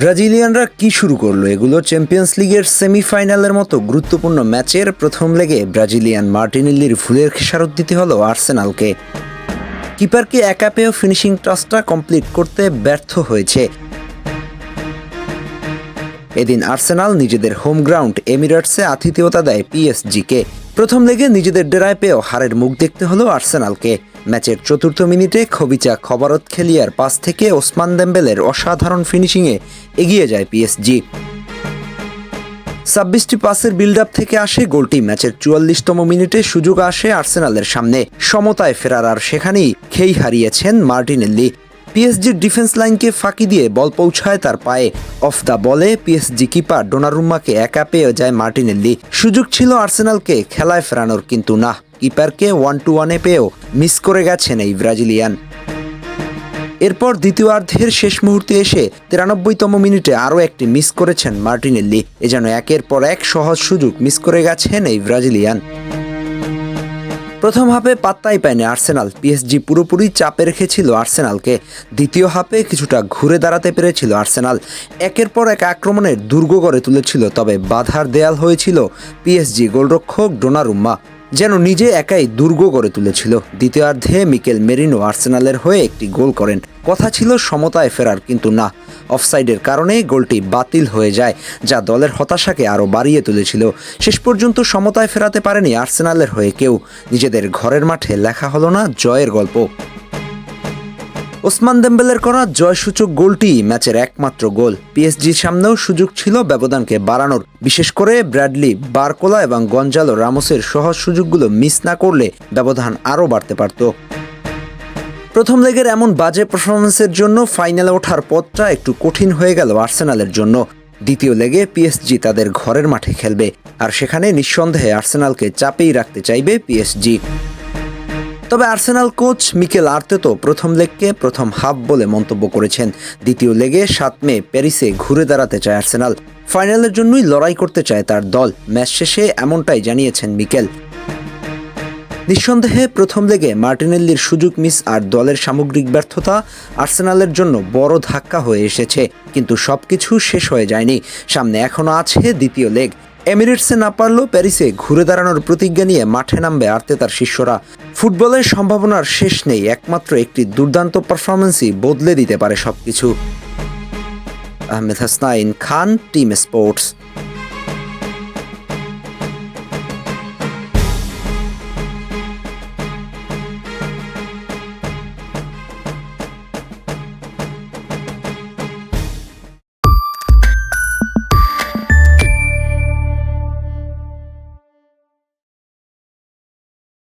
ব্রাজিলিয়ানরা কি শুরু করলো এগুলো! চ্যাম্পিয়ন্স লিগের সেমিফাইনালের মতো গুরুত্বপূর্ণ ম্যাচের প্রথম লেগে ব্রাজিলিয়ান মার্টিনেল্লির ভুলের খেসারত দিতে হলো আর্সেনালকে। কিপারকে একা পেয়েও ফিনিশিং টাচটা কমপ্লিট করতে ব্যর্থ হয়েছে। এদিন আর্সেনাল নিজেদের হোম গ্রাউন্ড এমিরেটসে আতিথেয়তা দেয় পিএসজিকে। প্রথম লেগে নিজেদের ডেরায় পেয়েও হারের মুখ দেখতে হলো আর্সেনালকে। ম্যাচের চতুর্থ মিনিটে খবিচা খবরতখেলিয়ার পাস থেকে ওসমান দেম্বেলের অসাধারণ ফিনিশিংয়ে এগিয়ে যায় পিএসজি। 26টি পাসের বিল্ড আপ থেকে আসে গোলটি। ম্যাচের 44তম মিনিটে সুযোগ আসে আর্সেনালের সামনে, সমতায় ফেরার আর সেখানেই খেই হারিয়েছেন মার্টিনেল্লি। পিএসজির ডিফেন্স লাইনকে ফাঁকি দিয়ে বল পৌঁছায় তার পায়ে। অফ দ্য বলে পিএসজি কিপার ডোনারুম্মাকে একা পেয়ে যায় মার্টিনেল্লি। সুযোগ ছিল আর্সেনালকে খেলায় ফেরানোর, কিন্তু না, কিপারকে 1-1-এ পেয়েও মিস করে গেছেন এই ব্রাজিলিয়ান। এরপর দ্বিতীয়ার্ধের শেষ মুহূর্তে এসে 93তম মিনিটে আরও একটি মিস করেছেন মার্টিনেল্লি। এ যেন একের পর এক সহজ সুযোগ মিস করে গেছেন এই ব্রাজিলিয়ান। প্রথম হাফে পাত্তাই পায়নি আর্সেনাল। পিএসজি পুরোপুরি চাপে রেখেছিল আর্সেনালকে। দ্বিতীয় হাফে কিছুটা ঘুরে দাঁড়াতে পেরেছিল আর্সেনাল। একের পর এক আক্রমণের দুর্গ গড়ে তুলেছিল, তবে বাধার দেয়াল হয়েছিল পিএসজি গোলরক্ষক ডোনারুম্মা। যেন নিজে একাই দুর্গ গড়ে তুলেছিল। দ্বিতীয়ার্ধে মিকেল মেরিনো আর্সেনালের হয়ে একটি গোল করেন। কথা ছিল সমতায় ফেরার, কিন্তু না, অফসাইডের কারণে গোলটি বাতিল হয়ে যায়, যা দলের হতাশাকে আরও বাড়িয়ে তুলেছিল। শেষ পর্যন্ত সমতায় ফেরাতে পারেনি আর্সেনালের হয়ে কেউ। নিজেদের ঘরের মাঠে লেখা হলো না জয়ের গল্প। ওসমান দেম্বেলের করা জয়সূচক গোলটি ম্যাচের একমাত্র গোল। পিএসজির সামনেও সুযোগ ছিল ব্যবধানকে বাড়ানোর, বিশেষ করে ব্র্যাডলি, বারকোলা এবং গঞ্জালো রামোসের সহজ সুযোগগুলো মিস না করলে ব্যবধান আরও বাড়তে পারত। প্রথম লেগের এমন বাজে পারফরমেন্সের জন্য ফাইনালে ওঠার পথটা একটু কঠিন হয়ে গেল আর্সেনালের জন্য। দ্বিতীয় লেগে পিএসজি তাদের ঘরের মাঠে খেলবে, আর সেখানে নিঃসন্দেহে আর্সেনালকে চাপেই রাখতে চাইবে পিএসজি। তবে আর্সেনাল কোচ মিকেল আর্তেতো প্রথম লেগকে প্রথম হাফ বলে মন্তব্য করেছেন। দ্বিতীয় লেগে 7 মে প্যারিসে ঘুরে দাঁড়াতে চায় আর্সেনাল। ফাইনালের জন্যই লড়াই করতে চায় তার দল। ম্যাচ শেষে এমনটাই জানিয়েছেন মিকেল। নিঃসন্দেহে প্রথম লেগে মার্টিনেল্লির সুযোগ মিস আর দলের সামগ্রিক ব্যর্থতা আর্সেনালের জন্য বড় ধাক্কা হয়ে এসেছে, কিন্তু সবকিছু শেষ হয়ে যায়নি। সামনে এখনও আছে দ্বিতীয় লেগ। এমিরেটসে না পারলেও প্যারিসে ঘুরে দাঁড়ানোর প্রতিজ্ঞা নিয়ে মাঠে নামবে আর্তেতার শিষ্যরা। ফুটবলের সম্ভাবনার শেষ নেই, একমাত্র একটি দুর্দান্ত পারফরমেন্সই বদলে দিতে পারে সবকিছু। আহমেদ হাসনাইন খান, টিম স্পোর্টস।